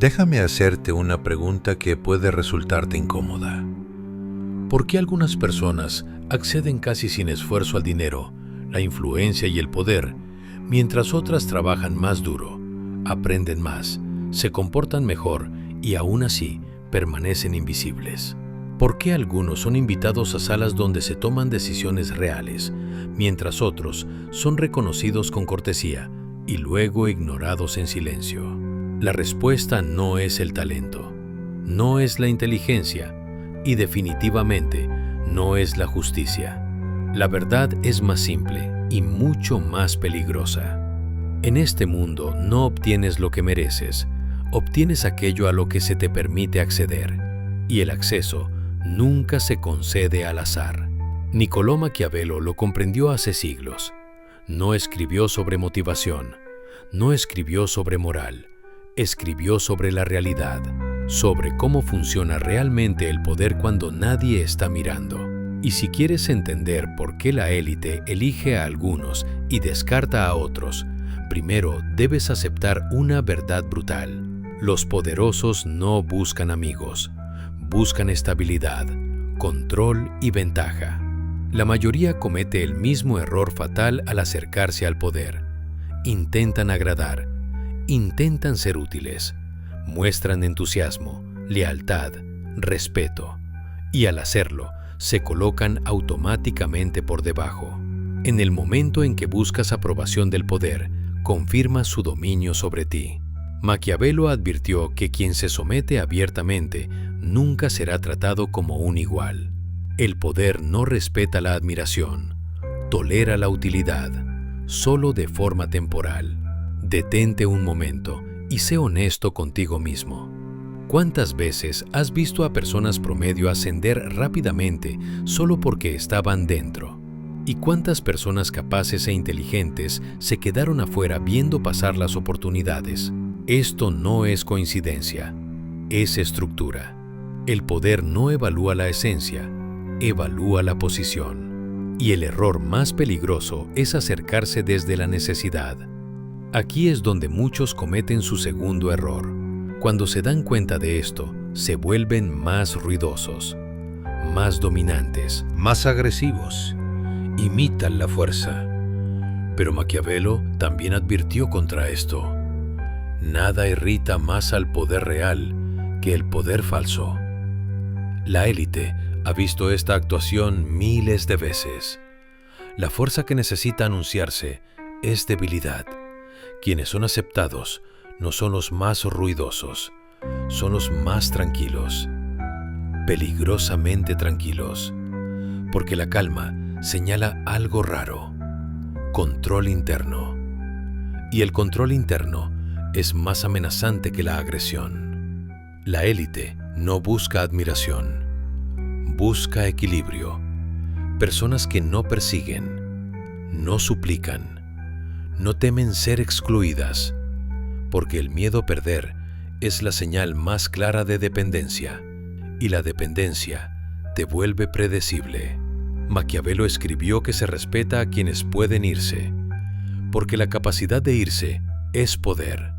Déjame hacerte una pregunta que puede resultarte incómoda. ¿Por qué algunas personas acceden casi sin esfuerzo al dinero, la influencia y el poder, mientras otras trabajan más duro, aprenden más, se comportan mejor y aún así permanecen invisibles? ¿Por qué algunos son invitados a salas donde se toman decisiones reales, mientras otros son reconocidos con cortesía y luego ignorados en silencio? La respuesta no es el talento, no es la inteligencia y definitivamente no es la justicia. La verdad es más simple y mucho más peligrosa. En este mundo no obtienes lo que mereces, obtienes aquello a lo que se te permite acceder, y el acceso nunca se concede al azar. Niccolò Maquiavelo lo comprendió hace siglos. No escribió sobre motivación, no escribió sobre moral, escribió sobre la realidad, sobre cómo funciona realmente el poder cuando nadie está mirando. Y si quieres entender por qué la élite elige a algunos y descarta a otros, primero debes aceptar una verdad brutal. Los poderosos no buscan amigos, buscan estabilidad, control y ventaja. La mayoría comete el mismo error fatal al acercarse al poder. Intentan agradar, intentan ser útiles, muestran entusiasmo, lealtad, respeto, y al hacerlo, se colocan automáticamente por debajo. En el momento en que buscas aprobación del poder, confirmas su dominio sobre ti. Maquiavelo advirtió que quien se somete abiertamente nunca será tratado como un igual. El poder no respeta la admiración, tolera la utilidad, solo de forma temporal. Detente un momento y sé honesto contigo mismo. ¿Cuántas veces has visto a personas promedio ascender rápidamente solo porque estaban dentro? ¿Y cuántas personas capaces e inteligentes se quedaron afuera viendo pasar las oportunidades? Esto no es coincidencia, es estructura. El poder no evalúa la esencia, evalúa la posición. Y el error más peligroso es acercarse desde la necesidad. Aquí es donde muchos cometen su segundo error. Cuando se dan cuenta de esto, se vuelven más ruidosos, más dominantes, más agresivos, imitan la fuerza. Pero Maquiavelo también advirtió contra esto. Nada irrita más al poder real que el poder falso. La élite ha visto esta actuación miles de veces. La fuerza que necesita anunciarse es debilidad. Quienes son aceptados no son los más ruidosos, son los más tranquilos, peligrosamente tranquilos, porque la calma señala algo raro, control interno. Y el control interno es más amenazante que la agresión. La élite no busca admiración, busca equilibrio. Personas que no persiguen, no suplican, no temen ser excluidas, porque el miedo a perder es la señal más clara de dependencia, y la dependencia te vuelve predecible. Maquiavelo escribió que se respeta a quienes pueden irse, porque la capacidad de irse es poder.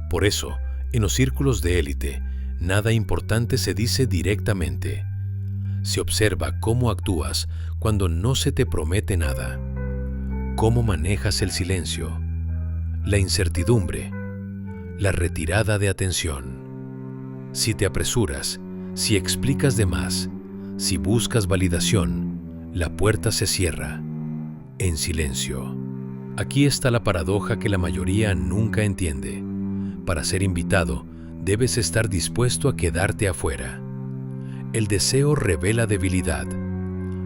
Por eso, en los círculos de élite, nada importante se dice directamente. Se observa cómo actúas cuando no se te promete nada. Cómo manejas el silencio, la incertidumbre, la retirada de atención. Si te apresuras, si explicas de más, si buscas validación, la puerta se cierra, en silencio. Aquí está la paradoja que la mayoría nunca entiende. Para ser invitado, debes estar dispuesto a quedarte afuera. El deseo revela debilidad.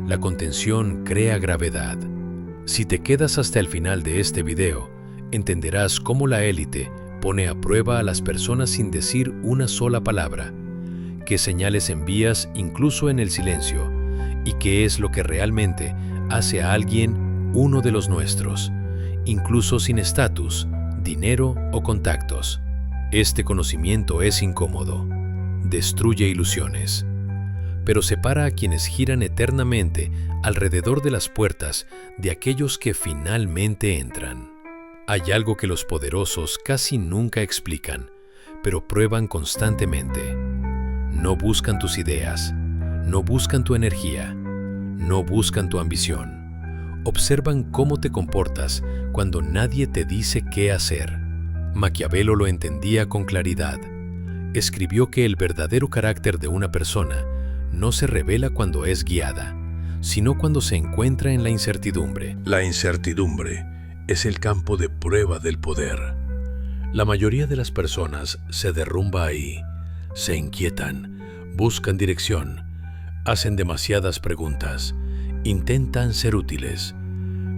La contención crea gravedad. Si te quedas hasta el final de este video, entenderás cómo la élite pone a prueba a las personas sin decir una sola palabra, qué señales envías incluso en el silencio, y qué es lo que realmente hace a alguien uno de los nuestros, incluso sin estatus, dinero o contactos. Este conocimiento es incómodo, destruye ilusiones, pero separa a quienes giran eternamente alrededor de las puertas de aquellos que finalmente entran. Hay algo que los poderosos casi nunca explican, pero prueban constantemente. No buscan tus ideas, no buscan tu energía, no buscan tu ambición. Observan cómo te comportas cuando nadie te dice qué hacer. Maquiavelo lo entendía con claridad. Escribió que el verdadero carácter de una persona no se revela cuando es guiada, sino cuando se encuentra en la incertidumbre. La incertidumbre es el campo de prueba del poder. La mayoría de las personas se derrumba ahí, se inquietan, buscan dirección, hacen demasiadas preguntas, intentan ser útiles,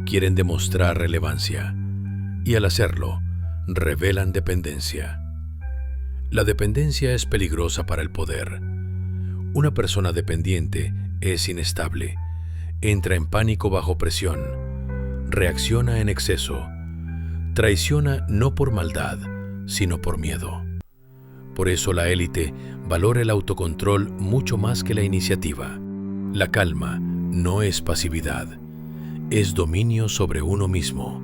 quieren demostrar relevancia y al hacerlo, revelan dependencia. La dependencia es peligrosa para el poder. Una persona dependiente es inestable, entra en pánico bajo presión, reacciona en exceso, traiciona no por maldad, sino por miedo. Por eso la élite valora el autocontrol mucho más que la iniciativa. La calma no es pasividad, es dominio sobre uno mismo.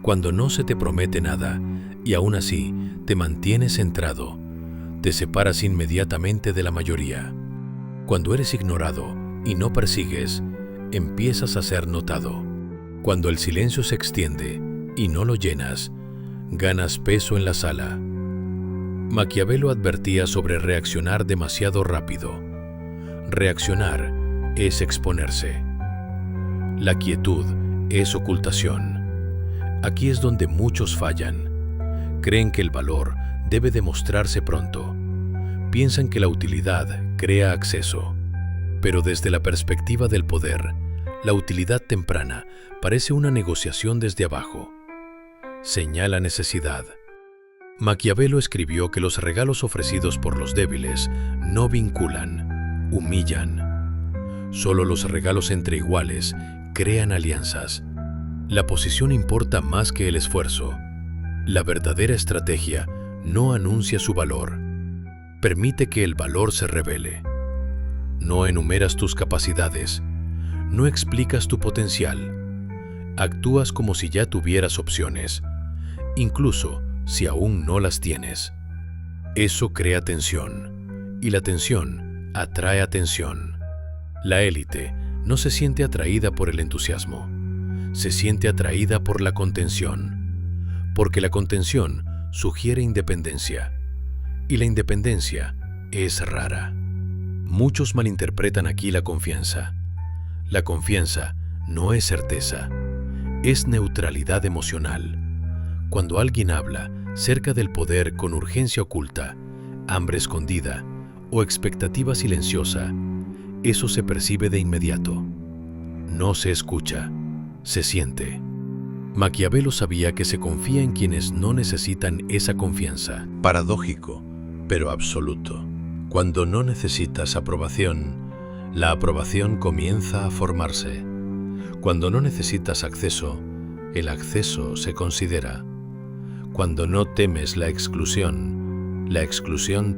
Cuando no se te promete nada y aún así te mantienes centrado, te separas inmediatamente de la mayoría. Cuando eres ignorado y no persigues, empiezas a ser notado. Cuando el silencio se extiende y no lo llenas, ganas peso en la sala. Maquiavelo advertía sobre reaccionar demasiado rápido. Reaccionar es exponerse. La quietud es ocultación. Aquí es donde muchos fallan. Creen que el valor debe demostrarse pronto. Piensan que la utilidad crea acceso. Pero desde la perspectiva del poder, la utilidad temprana parece una negociación desde abajo. Señala necesidad. Maquiavelo escribió que los regalos ofrecidos por los débiles no vinculan, humillan. Solo los regalos entre iguales crean alianzas. La posición importa más que el esfuerzo. La verdadera estrategia no anuncia su valor. Permite que el valor se revele. No enumeras tus capacidades. No explicas tu potencial. Actúas como si ya tuvieras opciones, incluso si aún no las tienes. Eso crea tensión, y la tensión atrae atención. La élite no se siente atraída por el entusiasmo, se siente atraída por la contención, porque la contención sugiere independencia, y la independencia es rara. Muchos malinterpretan aquí la confianza. La confianza no es certeza, es neutralidad emocional. Cuando alguien habla cerca del poder con urgencia oculta, hambre escondida o expectativa silenciosa, eso se percibe de inmediato. No se escucha, se siente. Maquiavelo sabía que se confía en quienes no necesitan esa confianza. Paradójico, pero absoluto. Cuando no necesitas aprobación, la aprobación comienza a formarse. Cuando no necesitas acceso, el acceso se considera. Cuando no temes la exclusión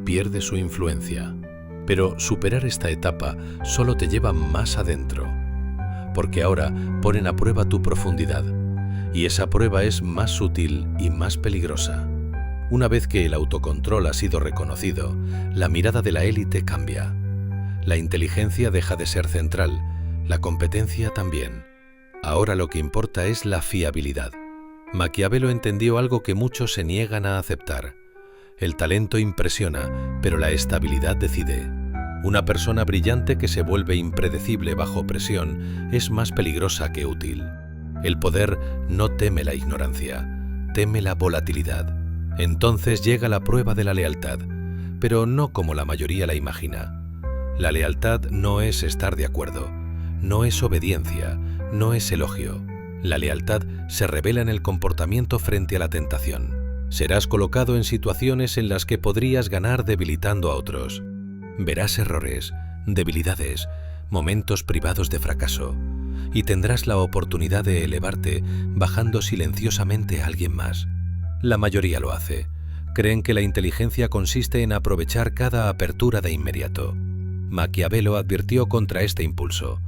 pierde su influencia. Pero superar esta etapa solo te lleva más adentro, porque ahora ponen a prueba tu profundidad, y esa prueba es más sutil y más peligrosa. Una vez que el autocontrol ha sido reconocido, la mirada de la élite cambia. La inteligencia deja de ser central, la competencia también. Ahora lo que importa es la fiabilidad. Maquiavelo entendió algo que muchos se niegan a aceptar. El talento impresiona, pero la estabilidad decide. Una persona brillante que se vuelve impredecible bajo presión es más peligrosa que útil. El poder no teme la ignorancia, teme la volatilidad. Entonces llega la prueba de la lealtad, pero no como la mayoría la imagina. La lealtad no es estar de acuerdo, no es obediencia, no es elogio. La lealtad se revela en el comportamiento frente a la tentación. Serás colocado en situaciones en las que podrías ganar debilitando a otros. Verás errores, debilidades, momentos privados de fracaso, y tendrás la oportunidad de elevarte bajando silenciosamente a alguien más. La mayoría lo hace. Creen que la inteligencia consiste en aprovechar cada apertura de inmediato. Maquiavelo advirtió contra este impulso.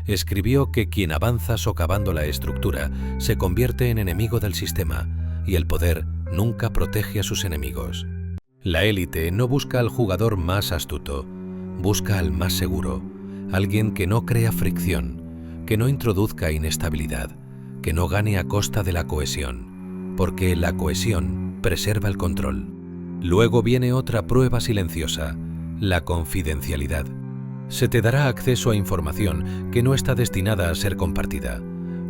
Escribió que quien avanza socavando la estructura se convierte en enemigo del sistema, y el poder nunca protege a sus enemigos. La élite no busca al jugador más astuto, busca al más seguro, alguien que no crea fricción, que no introduzca inestabilidad, que no gane a costa de la cohesión, porque la cohesión preserva el control. Luego viene otra prueba silenciosa, la confidencialidad. Se te dará acceso a información que no está destinada a ser compartida,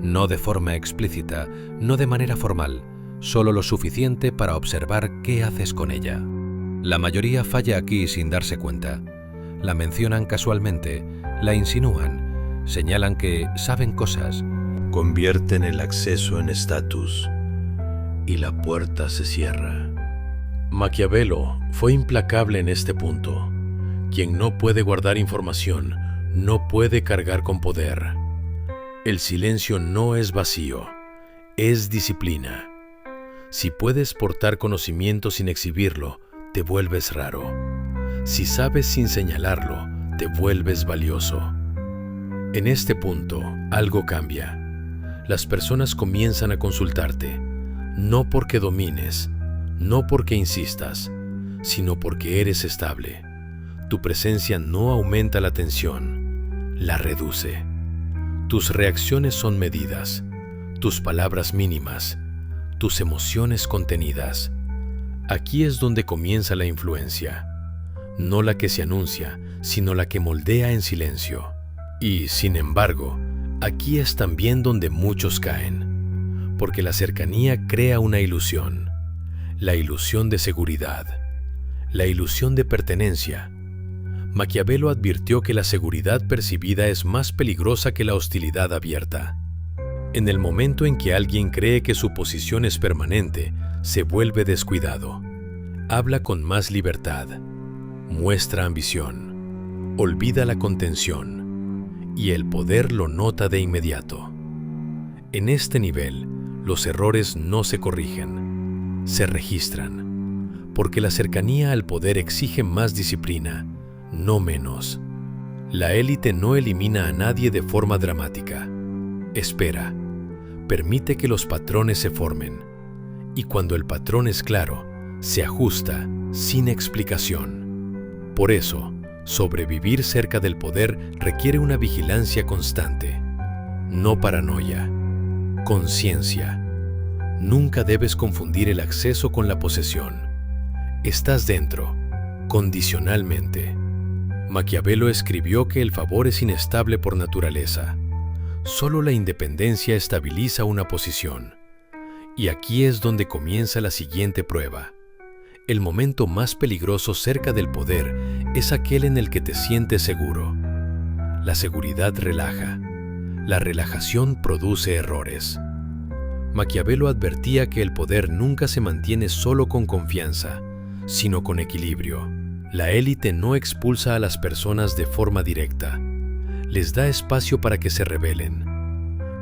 no de forma explícita, no de manera formal, solo lo suficiente para observar qué haces con ella. La mayoría falla aquí sin darse cuenta. La mencionan casualmente, la insinúan, señalan que saben cosas. Convierten el acceso en estatus y la puerta se cierra. Maquiavelo fue implacable en este punto. Quien no puede guardar información, no puede cargar con poder. El silencio no es vacío, es disciplina. Si puedes portar conocimiento sin exhibirlo, te vuelves raro. Si sabes sin señalarlo, te vuelves valioso. En este punto, algo cambia. Las personas comienzan a consultarte, no porque domines, no porque insistas, sino porque eres estable. Tu presencia no aumenta la tensión, la reduce. Tus reacciones son medidas, tus palabras mínimas, tus emociones contenidas. Aquí es donde comienza la influencia, no la que se anuncia, sino la que moldea en silencio. Y, sin embargo, aquí es también donde muchos caen, porque la cercanía crea una ilusión, la ilusión de seguridad, la ilusión de pertenencia. Maquiavelo advirtió que la seguridad percibida es más peligrosa que la hostilidad abierta. En el momento en que alguien cree que su posición es permanente, se vuelve descuidado. Habla con más libertad, muestra ambición, olvida la contención, y el poder lo nota de inmediato. En este nivel, los errores no se corrigen, se registran, porque la cercanía al poder exige más disciplina, no menos. La élite no elimina a nadie de forma dramática. Espera, permite que los patrones se formen, y cuando el patrón es claro, se ajusta sin explicación. Por eso, sobrevivir cerca del poder requiere una vigilancia constante, no paranoia, conciencia. Nunca debes confundir el acceso con la posesión. Estás dentro, condicionalmente. Maquiavelo escribió que el favor es inestable por naturaleza. Solo la independencia estabiliza una posición. Y aquí es donde comienza la siguiente prueba. El momento más peligroso cerca del poder es aquel en el que te sientes seguro. La seguridad relaja. La relajación produce errores. Maquiavelo advertía que el poder nunca se mantiene solo con confianza, sino con equilibrio. La élite no expulsa a las personas de forma directa. Les da espacio para que se rebelen.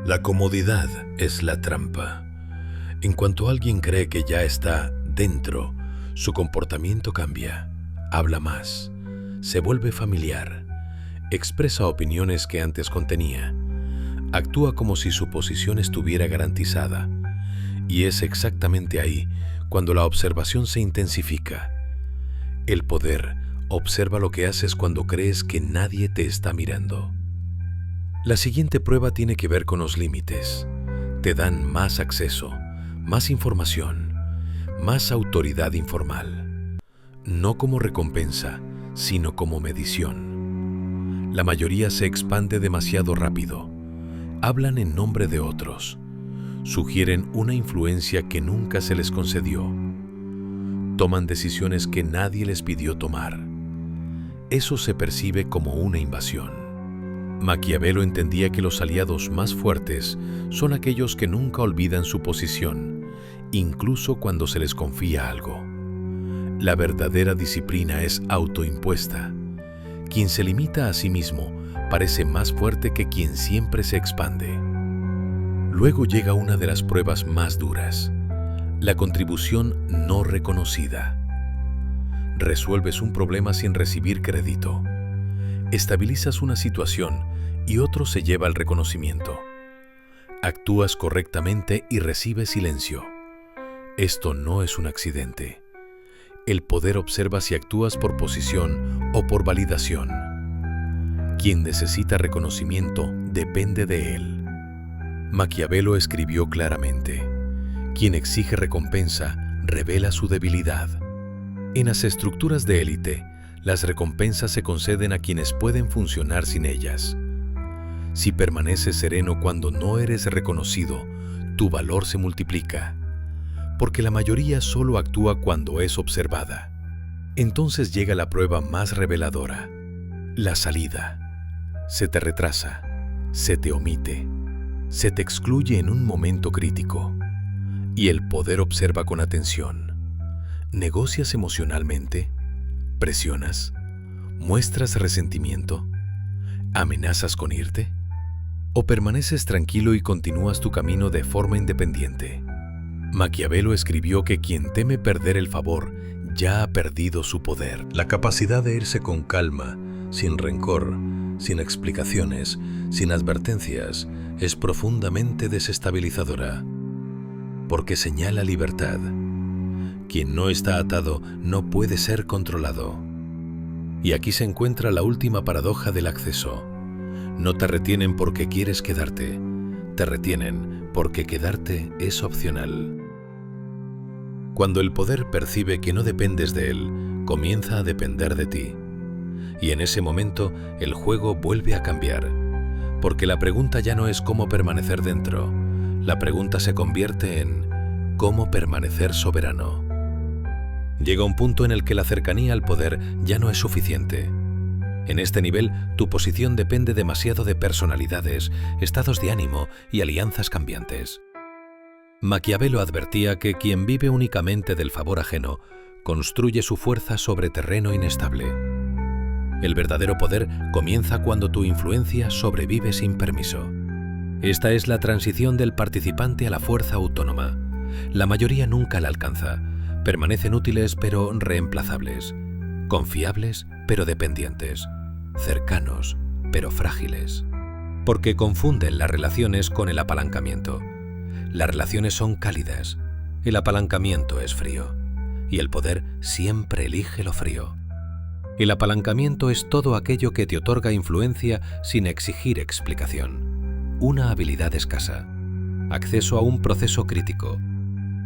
La comodidad es la trampa. En cuanto alguien cree que ya está dentro, su comportamiento cambia, habla más, se vuelve familiar, expresa opiniones que antes contenía, actúa como si su posición estuviera garantizada. Y es exactamente ahí cuando la observación se intensifica. El poder observa lo que haces cuando crees que nadie te está mirando. La siguiente prueba tiene que ver con los límites. Te dan más acceso, más información, más autoridad informal. No como recompensa, sino como medición. La mayoría se expande demasiado rápido. Hablan en nombre de otros. Sugieren una influencia que nunca se les concedió. Toman decisiones que nadie les pidió tomar. Eso se percibe como una invasión. Maquiavelo entendía que los aliados más fuertes son aquellos que nunca olvidan su posición, incluso cuando se les confía algo. La verdadera disciplina es autoimpuesta. Quien se limita a sí mismo parece más fuerte que quien siempre se expande. Luego llega una de las pruebas más duras, la contribución no reconocida. Resuelves un problema sin recibir crédito. Estabilizas una situación y otro se lleva el reconocimiento. Actúas correctamente y recibes silencio. Esto no es un accidente. El poder observa si actúas por posición o por validación. Quien necesita reconocimiento depende de él. Maquiavelo escribió claramente: quien exige recompensa revela su debilidad. En las estructuras de élite, las recompensas se conceden a quienes pueden funcionar sin ellas. Si permaneces sereno cuando no eres reconocido, tu valor se multiplica, porque la mayoría solo actúa cuando es observada. Entonces llega la prueba más reveladora, la salida. Se te retrasa, se te omite, se te excluye en un momento crítico, y el poder observa con atención. ¿Negocias emocionalmente? ¿Presionas? ¿Muestras resentimiento? ¿Amenazas con irte? ¿O permaneces tranquilo y continúas tu camino de forma independiente? Maquiavelo escribió que quien teme perder el favor ya ha perdido su poder. La capacidad de irse con calma, sin rencor, sin explicaciones, sin advertencias, es profundamente desestabilizadora, porque señala libertad. Quien no está atado no puede ser controlado. Y aquí se encuentra la última paradoja del acceso. No te retienen porque quieres quedarte, te retienen porque quedarte es opcional. Cuando el poder percibe que no dependes de él, comienza a depender de ti. Y en ese momento el juego vuelve a cambiar, porque la pregunta ya no es cómo permanecer dentro, la pregunta se convierte en cómo permanecer soberano. Llega un punto en el que la cercanía al poder ya no es suficiente. En este nivel, tu posición depende demasiado de personalidades, estados de ánimo y alianzas cambiantes. Maquiavelo advertía que quien vive únicamente del favor ajeno construye su fuerza sobre terreno inestable. El verdadero poder comienza cuando tu influencia sobrevive sin permiso. Esta es la transición del participante a la fuerza autónoma. La mayoría nunca la alcanza. Permanecen útiles pero reemplazables, confiables pero dependientes, cercanos pero frágiles, porque confunden las relaciones con el apalancamiento. Las relaciones son cálidas, el apalancamiento es frío, y el poder siempre elige lo frío. El apalancamiento es todo aquello que te otorga influencia sin exigir explicación, una habilidad escasa, acceso a un proceso crítico,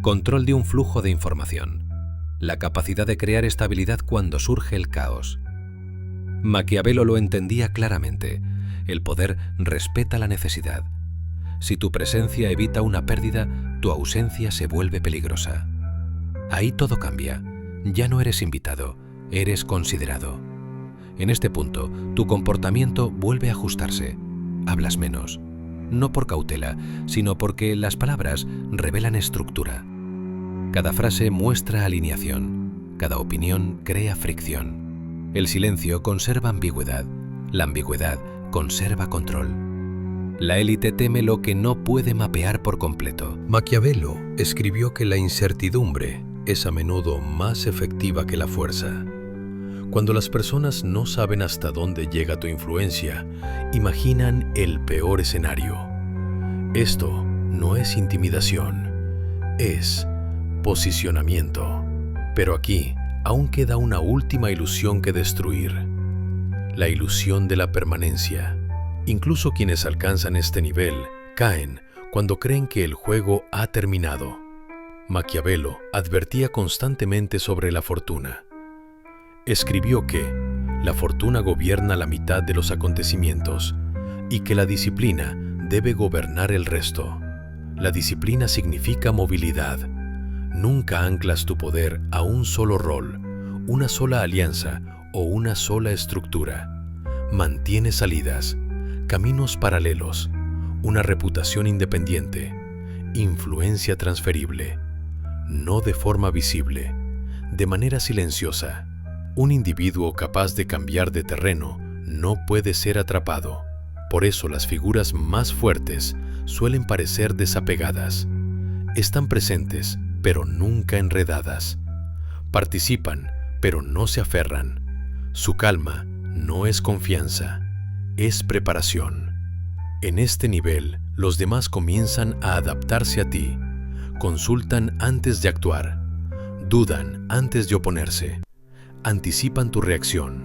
control de un flujo de información, la capacidad de crear estabilidad cuando surge el caos. Maquiavelo lo entendía claramente. El poder respeta la necesidad. Si tu presencia evita una pérdida, tu ausencia se vuelve peligrosa. Ahí todo cambia. Ya no eres invitado, eres considerado. En este punto, tu comportamiento vuelve a ajustarse. Hablas menos. No por cautela, sino porque las palabras revelan estructura. Cada frase muestra alineación, cada opinión crea fricción. El silencio conserva ambigüedad, la ambigüedad conserva control. La élite teme lo que no puede mapear por completo. Maquiavelo escribió que la incertidumbre es a menudo más efectiva que la fuerza. Cuando las personas no saben hasta dónde llega tu influencia, imaginan el peor escenario. Esto no es intimidación, es posicionamiento. Pero aquí aún queda una última ilusión que destruir: la ilusión de la permanencia. Incluso quienes alcanzan este nivel caen cuando creen que el juego ha terminado. Maquiavelo advertía constantemente sobre la fortuna. Escribió que la fortuna gobierna la mitad de los acontecimientos y que la disciplina debe gobernar el resto. La disciplina significa movilidad. Nunca anclas tu poder a un solo rol, una sola alianza o una sola estructura. Mantienes salidas, caminos paralelos, una reputación independiente, influencia transferible, no de forma visible, de manera silenciosa. Un individuo capaz de cambiar de terreno no puede ser atrapado. Por eso las figuras más fuertes suelen parecer desapegadas. Están presentes, pero nunca enredadas. Participan, pero no se aferran. Su calma no es confianza, es preparación. En este nivel, los demás comienzan a adaptarse a ti. Consultan antes de actuar. Dudan antes de oponerse. Anticipan tu reacción,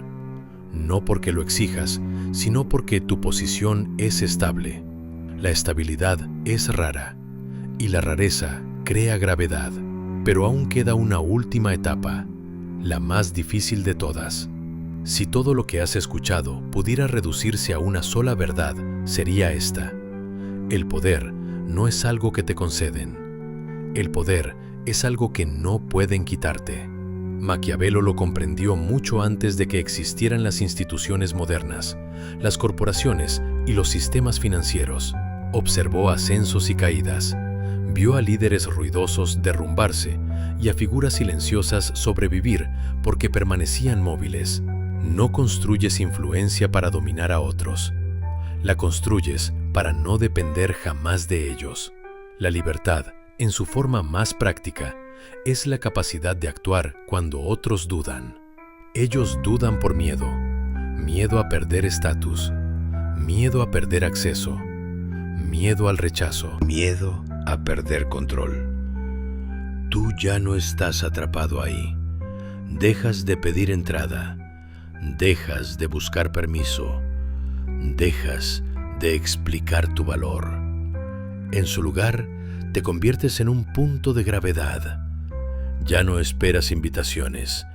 no porque lo exijas, sino porque tu posición es estable. La estabilidad es rara, y la rareza crea gravedad. Pero aún queda una última etapa, la más difícil de todas. Si todo lo que has escuchado pudiera reducirse a una sola verdad, sería esta: el poder no es algo que te conceden. El poder es algo que no pueden quitarte. Maquiavelo lo comprendió mucho antes de que existieran las instituciones modernas, las corporaciones y los sistemas financieros. Observó ascensos y caídas, vio a líderes ruidosos derrumbarse y a figuras silenciosas sobrevivir porque permanecían móviles. No construyes influencia para dominar a otros. La construyes para no depender jamás de ellos. La libertad, en su forma más práctica, es la capacidad de actuar cuando otros dudan. Ellos dudan por miedo. Miedo a perder estatus. Miedo a perder acceso. Miedo al rechazo. Miedo a perder control. Tú ya no estás atrapado ahí. Dejas de pedir entrada. Dejas de buscar permiso. Dejas de explicar tu valor. En su lugar, te conviertes en un punto de gravedad. Ya no esperas invitaciones.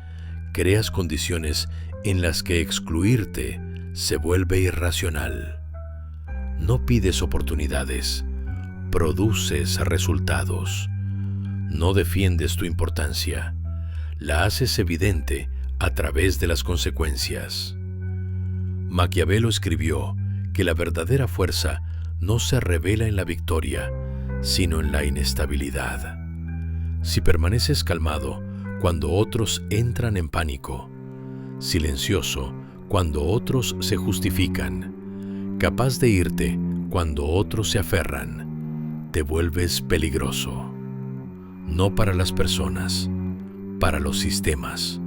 Creas condiciones en las que excluirte se vuelve irracional. No pides oportunidades. Produces resultados. No defiendes tu importancia. La haces evidente a través de las consecuencias. Maquiavelo escribió que la verdadera fuerza no se revela en la victoria, sino en la inestabilidad. Si permaneces calmado cuando otros entran en pánico, silencioso cuando otros se justifican, capaz de irte cuando otros se aferran, te vuelves peligroso. No para las personas, para los sistemas.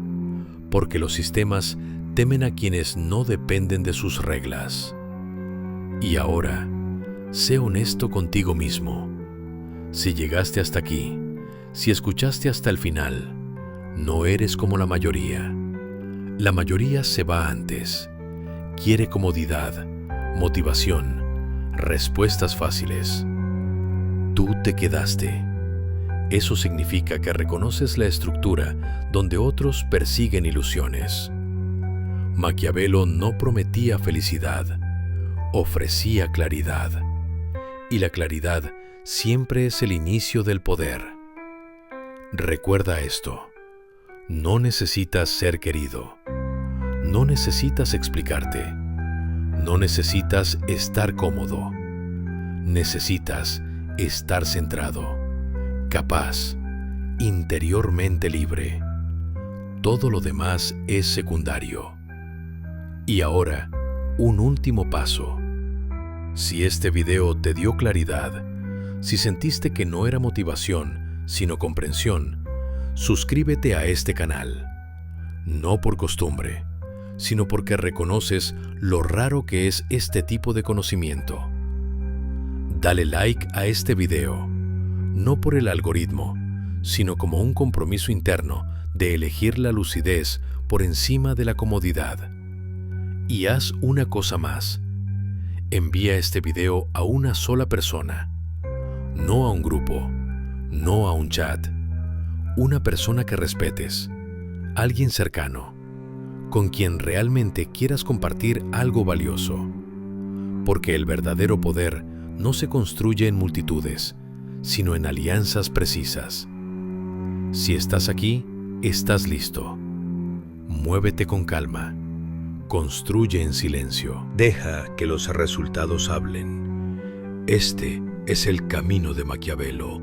Porque los sistemas temen a quienes no dependen de sus reglas. Y ahora, sé honesto contigo mismo. Si llegaste hasta aquí, si escuchaste hasta el final, no eres como la mayoría. La mayoría se va antes. Quiere comodidad, motivación, respuestas fáciles. Tú te quedaste. Eso significa que reconoces la estructura donde otros persiguen ilusiones. Maquiavelo no prometía felicidad, ofrecía claridad. Y la claridad siempre es el inicio del poder. Recuerda esto: no necesitas ser querido. No necesitas explicarte. No necesitas estar cómodo. Necesitas estar centrado, capaz, interiormente libre. Todo lo demás es secundario. Y ahora, un último paso. Si este video te dio claridad, si sentiste que no era motivación, sino comprensión, suscríbete a este canal. No por costumbre, sino porque reconoces lo raro que es este tipo de conocimiento. Dale like a este video, no por el algoritmo, sino como un compromiso interno de elegir la lucidez por encima de la comodidad. Y haz una cosa más. Envía este video a una sola persona, no a un grupo, no a un chat. Una persona que respetes, alguien cercano, con quien realmente quieras compartir algo valioso. Porque el verdadero poder no se construye en multitudes, sino en alianzas precisas. Si estás aquí, estás listo. Muévete con calma. Construye en silencio. Deja que los resultados hablen. Este es el camino de Maquiavelo.